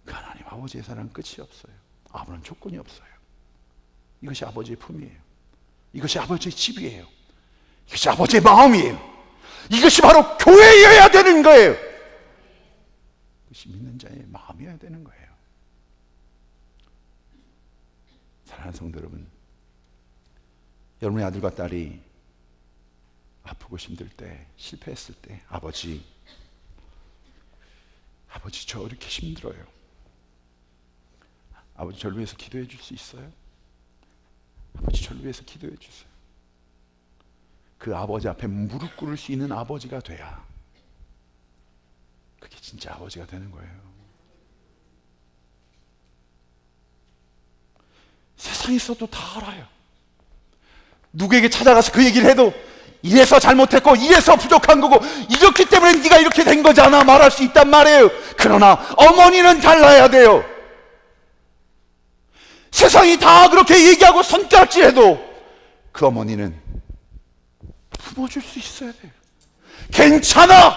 S1: 그 하나님 아버지의 사랑 끝이 없어요. 아무런 조건이 없어요. 이것이 아버지의 품이에요. 이것이 아버지의 집이에요. 이것이 아버지의 마음이에요. 이것이 바로 교회여야 되는 거예요. 이것이 믿는 자의 마음이어야 되는 거예요. 사랑하는 성도 여러분, 여러분의 아들과 딸이 아프고 힘들 때, 실패했을 때, 아버지 저 이렇게 힘들어요. 아버지 저를 위해서 기도해 줄 수 있어요? 아버지 저를 위해서 기도해 주세요. 그 아버지 앞에 무릎 꿇을 수 있는 아버지가 돼야 그게 진짜 아버지가 되는 거예요. 세상에서도 다 알아요. 누구에게 찾아가서 그 얘기를 해도 이래서 잘못했고 이래서 부족한 거고 이렇기 때문에 네가 이렇게 된 거잖아 말할 수 있단 말이에요. 그러나 어머니는 달라야 돼요. 세상이 다 그렇게 얘기하고 손가락질해도 그 어머니는 품어줄 수 있어야 돼요. 괜찮아!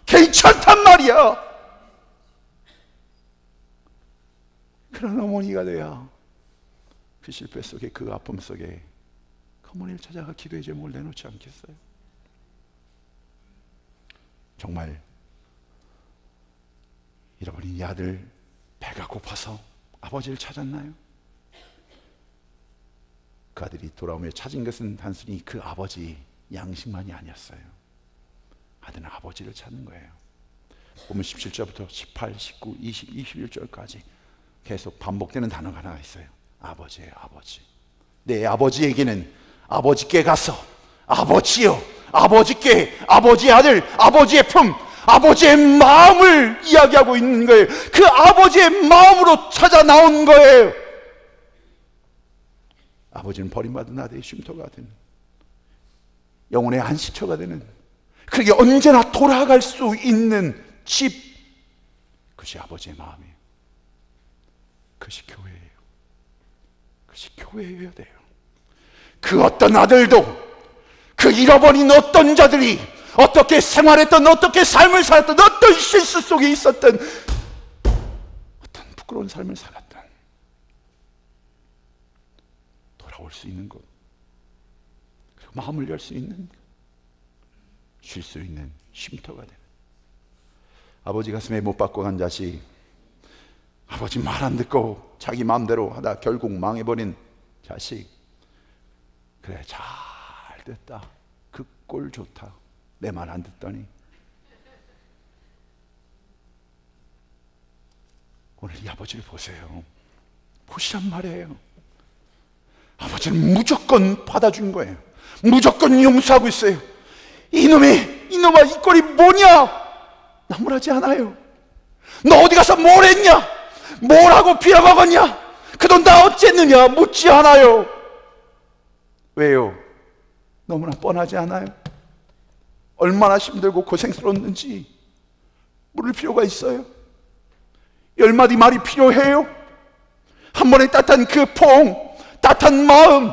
S1: 괜찮단 말이야! 그런 어머니가 돼야 그 실패 속에, 그 아픔 속에 그 어머니를 찾아가 기도의 제목을 내놓지 않겠어요? 정말 잃어버린 이 아들 배가 고파서 아버지를 찾았나요? 그 아들이 돌아오며 찾은 것은 단순히 그 아버지 양식만이 아니었어요. 아들은 아버지를 찾는 거예요. 보면 17절부터 18, 19, 20, 21절까지 계속 반복되는 단어가 하나 있어요. 아버지예요, 아버지. 내 아버지에게는 아버지께 가서 아버지요, 아버지께, 아버지의 아들, 아버지의 품, 아버지의 마음을 이야기하고 있는 거예요. 그 아버지의 마음으로 찾아 나온 거예요. 아버지는 버림받은 아들의 쉼터가 되는, 영혼의 안식처가 되는, 그렇게 언제나 돌아갈 수 있는 집, 그것이 아버지의 마음이에요. 그것이 교회예요. 그것이 교회여야 돼요. 그 어떤 아들도, 그 잃어버린 어떤 자들이 어떻게 생활했던, 어떻게 삶을 살았던, 어떤 실수 속에 있었던, 어떤 부끄러운 삶을 살았던, 돌아올 수 있는 것, 그리고 마음을 열 수 있는, 쉴 수 있는 쉼터가 되는, 아버지 가슴에 못 박고 간 자식, 아버지 말 안 듣고 자기 마음대로 하다 결국 망해버린 자식, 그래 잘 됐다, 그 꼴 좋다, 내 말 안 듣더니. 오늘 이 아버지를 보세요. 보시란 말이에요. 아버지는 무조건 받아준 거예요. 무조건 용서하고 있어요. 이놈아, 이 꼴이 뭐냐? 나무라지 않아요. 너 어디 가서 뭘 했냐? 뭘 하고 빌어먹었냐? 그 돈 다 어쨌느냐? 묻지 않아요. 왜요? 너무나 뻔하지 않아요? 얼마나 힘들고 고생스러웠는지 물을 필요가 있어요? 10마디 말이 필요해요? 한 번에 따뜻한 그 포옹, 따뜻한 마음,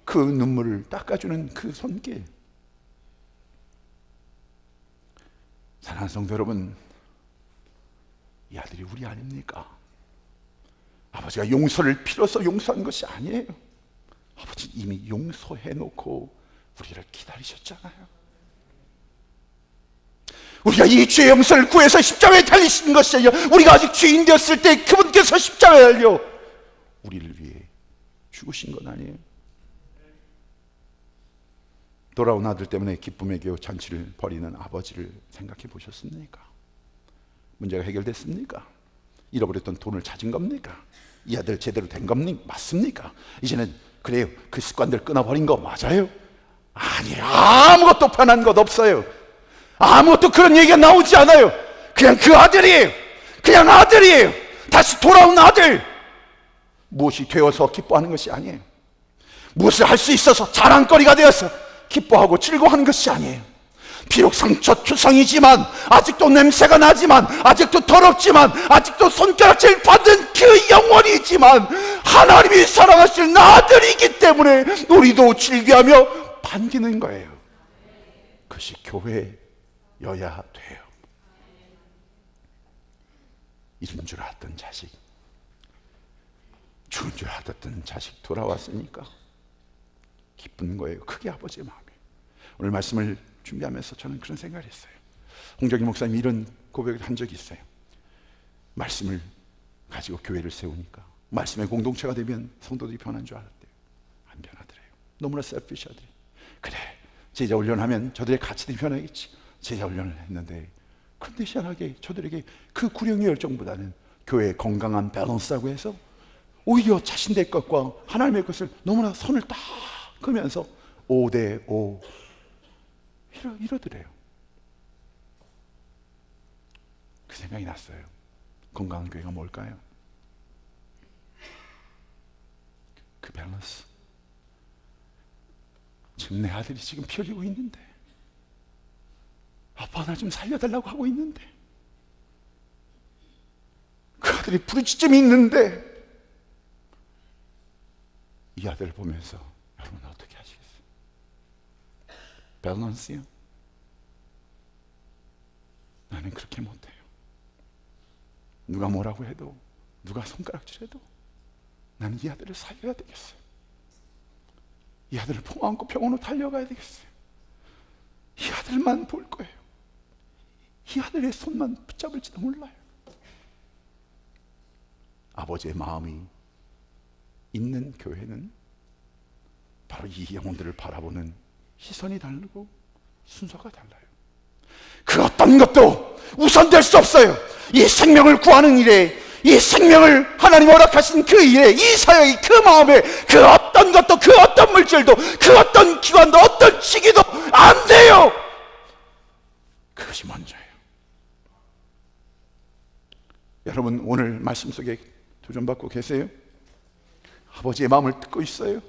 S1: 그 눈물을 닦아주는 그 손길. 사랑하는 성도 여러분, 이 아들이 우리 아닙니까? 아버지가 용서를 빌어서 용서한 것이 아니에요. 아버지 이미 용서해놓고 우리를 기다리셨잖아요. 우리가 이 죄의 용서를 구해서 십자가에 달리신 것이 아니라, 우리가 아직 죄인 되었을 때 그분께서 십자가에 달려 우리를 위해 죽으신 건 아니에요. 돌아온 아들 때문에 기쁨의 교회 잔치를 벌이는 아버지를 생각해 보셨습니까? 문제가 해결됐습니까? 잃어버렸던 돈을 찾은 겁니까? 이 아들 제대로 된 겁니까? 맞습니까? 이제는 그래요, 그 습관들 끊어버린 거 맞아요? 아니에요. 아무것도 편한 것 없어요. 아무것도 그런 얘기가 나오지 않아요. 그냥 그 아들이에요. 그냥 아들이에요. 다시 돌아온 아들. 무엇이 되어서 기뻐하는 것이 아니에요. 무엇을 할 수 있어서 자랑거리가 되어서 기뻐하고 즐거워하는 것이 아니에요. 비록 상처투성이지만, 아직도 냄새가 나지만, 아직도 더럽지만, 아직도 손가락질 받은 그 영혼이지만, 하나님이 사랑하실 아들이기 때문에 우리도 즐겨하며 반기는 거예요. 그것이 교회여야 돼요. 잃은 줄 알았던 자식, 죽은 줄 알았던 자식 돌아왔으니까 기쁜 거예요. 그게 아버지의 마음이에요. 오늘 말씀을 준비하면서 저는 그런 생각을 했어요. 홍정희 목사님이 이런 고백을 한 적이 있어요. 말씀을 가지고 교회를 세우니까 말씀의 공동체가 되면 성도들이 변한 줄 알았대요. 안 변하더래요. 너무나 셀피시하더래요. 그래, 제자 훈련하면 저들의 가치들이 변하겠지. 제자 훈련을 했는데 컨디션하게 저들에게 그 구령의 열정보다는 교회의 건강한 밸런스라고 해서 오히려 자신의 것과 하나님의 것을 너무나 선을 딱 그으면서 5대5 이러더래요. 그 생각이 났어요. 건강한 교회가 뭘까요? 그 밸런스. 지금 내 아들이 지금 피 흘리고 있는데, 아빠 나 좀 살려달라고 하고 있는데, 그 아들이 부르짖음이 있는데, 이 아들을 보면서 여러분 어떻게 하시겠어요? 밸런스요? 나는 그렇게 못해요. 누가 뭐라고 해도, 누가 손가락질해도 나는 이 아들을 살려야 되겠어요. 이 아들을 품 안고 병원으로 달려가야 되겠어요. 이 아들만 볼 거예요. 이 아들의 손만 붙잡을지도 몰라요. 아버지의 마음이 있는 교회는 바로 이 영혼들을 바라보는 시선이 다르고 순서가 달라요. 그 어떤 것도 우선될 수 없어요. 이 생명을 구하는 일에, 이 생명을 하나님 허락하신 그 일에, 이 사역이, 그 마음에 그 어떤 것도, 그 어떤 물질도, 그 어떤 기관도, 어떤 시기도 안 돼요. 그것이 먼저예요. 여러분, 오늘 말씀 속에 도전받고 계세요? 아버지의 마음을 듣고 있어요?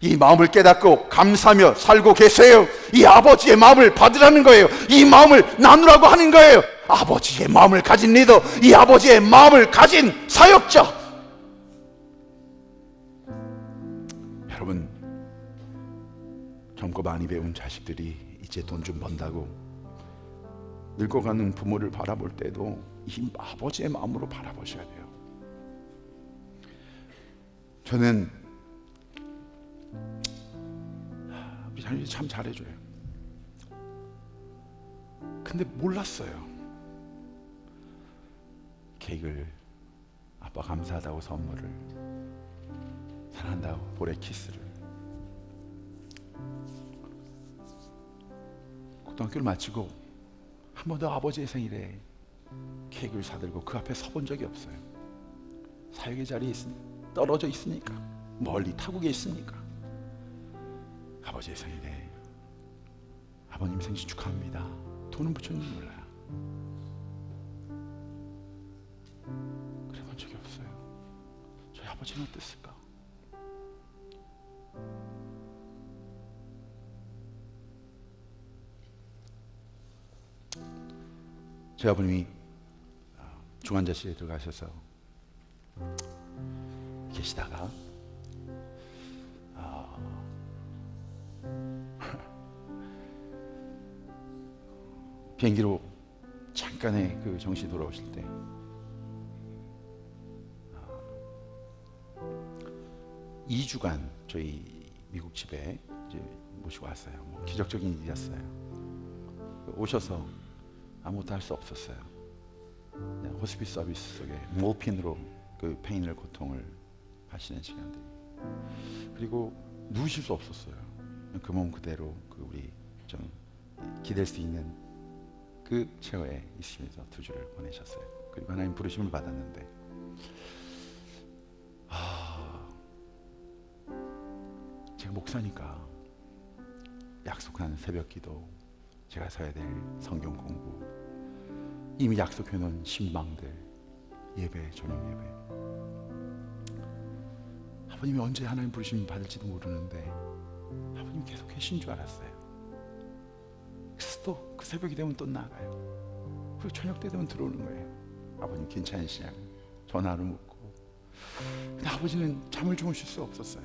S1: 이 마음을 깨닫고 감사하며 살고 계세요? 이 아버지의 마음을 받으라는 거예요. 이 마음을 나누라고 하는 거예요. 아버지의 마음을 가진 리더, 이 아버지의 마음을 가진 사역자. 여러분, 젊고 많이 배운 자식들이 이제 돈 좀 번다고 늙어가는 부모를 바라볼 때도 이 아버지의 마음으로 바라보셔야 돼요. 저는 우리 자녀들이 참 잘해줘요. 근데 몰랐어요. 케이크를, 아빠 감사하다고 선물을, 사랑한다고 볼에 키스를. 고등학교를 마치고 한 번도 아버지의 생일에 케이크를 사들고 그 앞에 서본 적이 없어요. 사역의 자리에 떨어져 있으니까, 멀리 타국에 있으니까. 아버지의 생일에 아버님 생신 축하합니다, 돈은 붙였는지 몰라요. 그래본 적이 없어요. 저희 아버지는 어땠을까? 저희 아버님이 중환자실에 들어가셔서 계시다가 비행기로 잠깐의 그 정신이 돌아오실 때 이 2주간 저희 미국 집에 이제 모시고 왔어요. 뭐 기적적인 일이었어요. 오셔서 아무것도 할 수 없었어요. 그냥 호스피스 서비스 속에 모핀으로 그 페인을, 고통을 하시는 시간들이. 그리고 누우실 수 없었어요. 그 몸 그대로 그 우리 좀 기댈 수 있는 그 체어에 있으면서 2주를 보내셨어요. 그리고 하나님 부르심을 받았는데, 제가 목사니까 약속한 새벽기도, 제가 서야 될 성경 공부, 이미 약속해 놓은 신방들, 예배, 저녁 예배. 아버님이 언제 하나님 부르심 받을지도 모르는데 아버님 계속 계신 줄 알았어요. 그래서 또 그 새벽이 되면 또 나가요. 그리고 저녁 때 되면 들어오는 거예요. 아버님 괜찮으시냐고 전화로 묻고. 근데 아버지는 잠을 주무실 수 없었어요.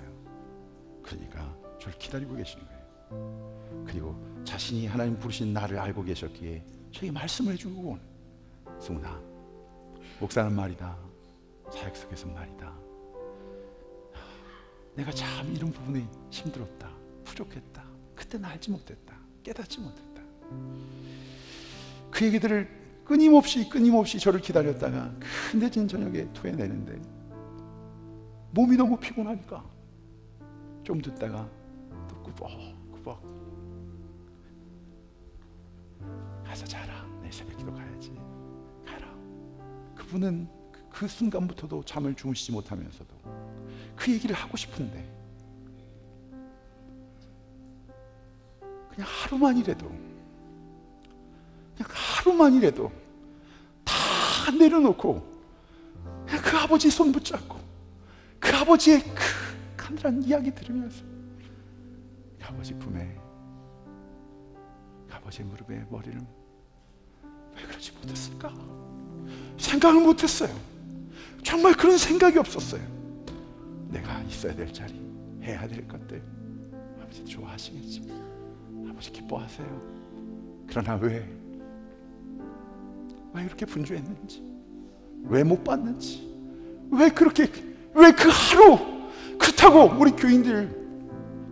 S1: 그러니까 저를 기다리고 계신 거예요. 그리고 자신이 하나님 부르신 나를 알고 계셨기에 저에게 말씀을 해주고, 승훈아, 목사는 말이다, 사역 속에서 말이다, 내가 참 이런 부분에 힘들었다, 부족했다, 그때는 알지 못했다, 깨닫지 못했다. 그 얘기들을 끊임없이 저를 기다렸다가 그 늦은 저녁에 토해내는데 몸이 너무 피곤하니까 좀 듣다가 또 꾸벅꾸벅 가서 자라, 내 새벽기도 가야지, 가라. 그분은 그 순간부터도 잠을 주무시지 못하면서도 그 얘기를 하고 싶은데 그냥 하루만이라도 다 내려놓고 그냥 그 아버지 손 붙잡고 그 아버지의 그 간단한 이야기 들으면서 그 아버지 품에, 그 아버지의 무릎에 머리를, 왜 그러지 못했을까? 생각을 못했어요. 정말 그런 생각이 없었어요. 내가 있어야 될 자리, 해야 될 것들, 아버지 좋아하시겠지, 아버지 기뻐하세요. 그러나 왜 이렇게 분주했는지, 왜 못 봤는지, 왜 그 하루, 그렇다고 우리 교인들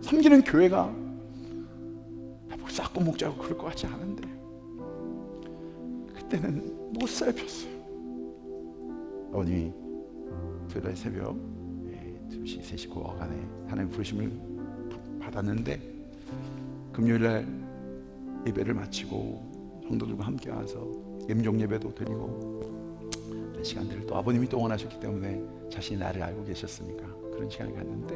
S1: 섬기는 교회가 나보고 싹고 먹자고 그럴 것 같지 않은데 그때는 못 살폈어요. 어머님이 토요일 새벽 2시, 3시 그 어간에 하나님 부르심을 받았는데 금요일날 예배를 마치고 성도들과 함께 와서 임종 예배도 드리고 그런 시간들을 또 아버님이 또 원하셨기 때문에 자신이 나를 알고 계셨으니까 그런 시간을 갖는데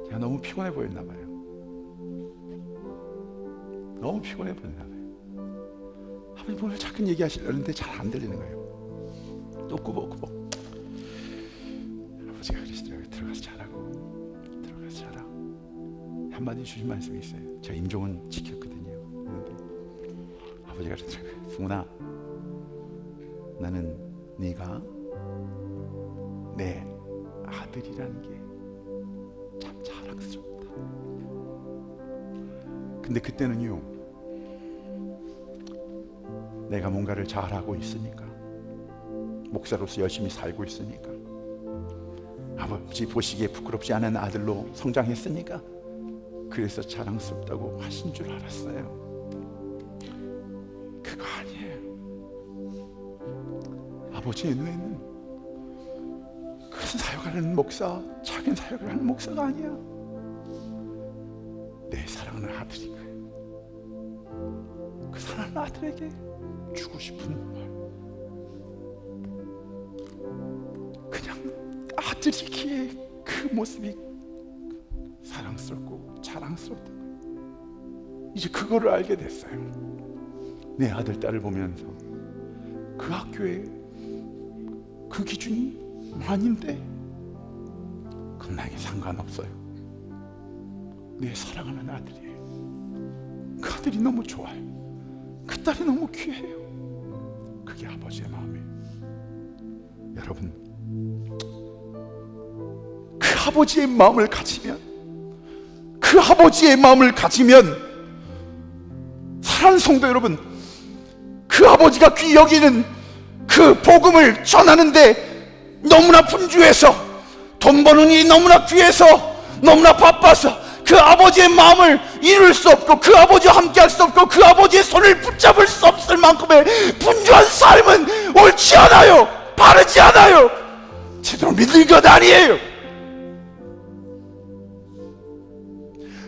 S1: 제가 너무 피곤해 보였나 봐요. 너무 피곤해 보였나 봐요. 아버님 오늘 자꾸 얘기하시려는데 잘 안 들리는 거예요. 또 꾸벅꾸벅 아버지가 그러시더라고요. 들어가서 자라고, 들어가서 자라. 한마디 주신 말씀이 있어요. 제가 임종은 지켰거든요. 그런데 아버지가 그러더라고요. 승훈아, 나는 네가 내 아들이라는 게 참 자랑스럽다. 근데 그때는요, 내가 뭔가를 잘하고 있으니까, 목사로서 열심히 살고 있으니까, 아버지 보시기에 부끄럽지 않은 아들로 성장했으니까 그래서 자랑스럽다고 하신 줄 알았어요. 그거 아니에요. 아버지의 눈에는 큰 사역하는 목사, 작은 사역을 하는 목사가 아니야. 내 사랑하는 아들인 거예요. 그 사랑하는 아들에게 주고 싶은 말, 그냥 아들이기에 그 모습이 사랑스럽고 자랑스럽던 거예요. 이제 그거를 알게 됐어요. 내 아들, 딸을 보면서 그 학교에 그 기준이 아닌데 그건 나에게 상관없어요. 내 사랑하는 아들이에요. 그 아들이 너무 좋아요. 그 딸이 너무 귀해요. 그게 아버지의 마음이에요. 여러분, 그 아버지의 마음을 가지면, 그 아버지의 마음을 가지면, 사랑하는 성도 여러분, 그 아버지가 귀히 여기는 그 복음을 전하는데 너무나 분주해서, 돈 버는 일이 너무나 귀해서, 너무나 바빠서 그 아버지의 마음을 이룰 수 없고, 그 아버지와 함께 할 수 없고, 그 아버지의 손을 붙잡을 수 없을 만큼의 분주한 삶은 옳지 않아요. 바르지 않아요. 제대로 믿는 것 아니에요.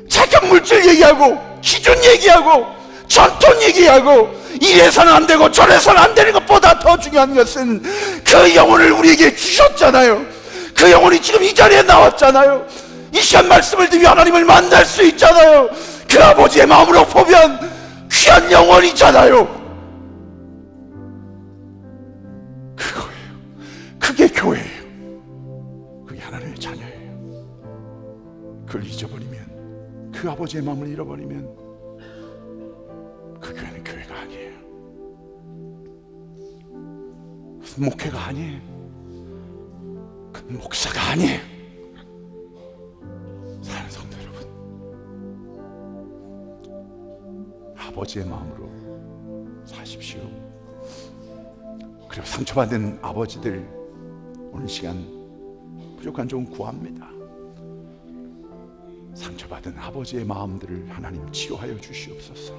S1: 잠깐 물질 얘기하고, 기준 얘기하고, 전통 얘기하고, 이래서는 안 되고 저래서는 안 되는 것보다 더 중요한 것은 그 영혼을 우리에게 주셨잖아요. 그 영혼이 지금 이 자리에 나왔잖아요. 이 시간 말씀을 들으며 하나님을 만날 수 있잖아요. 그 아버지의 마음으로 보면 귀한 영혼이잖아요. 그거예요. 그게 교회예요. 그게 하나님의 자녀예요. 그걸 잊어버리면, 그 아버지의 마음을 잃어버리면 그 교회는 교회가 아니에요. 무슨 목회가 아니에요. 그 목사가 아니에요. 사랑하는 성도 여러분, 아버지의 마음으로 사십시오. 그리고 상처받은 아버지들, 오늘 시간 부족한 좀 구합니다. 상처받은 아버지의 마음들을 하나님 치유하여 주시옵소서.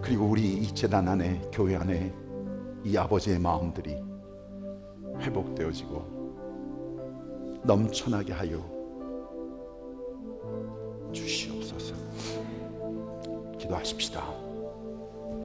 S1: 그리고 우리 이 재단 안에, 교회 안에 이 아버지의 마음들이 회복되어지고 넘쳐나게 하여 주시옵소서. 기도하십시다.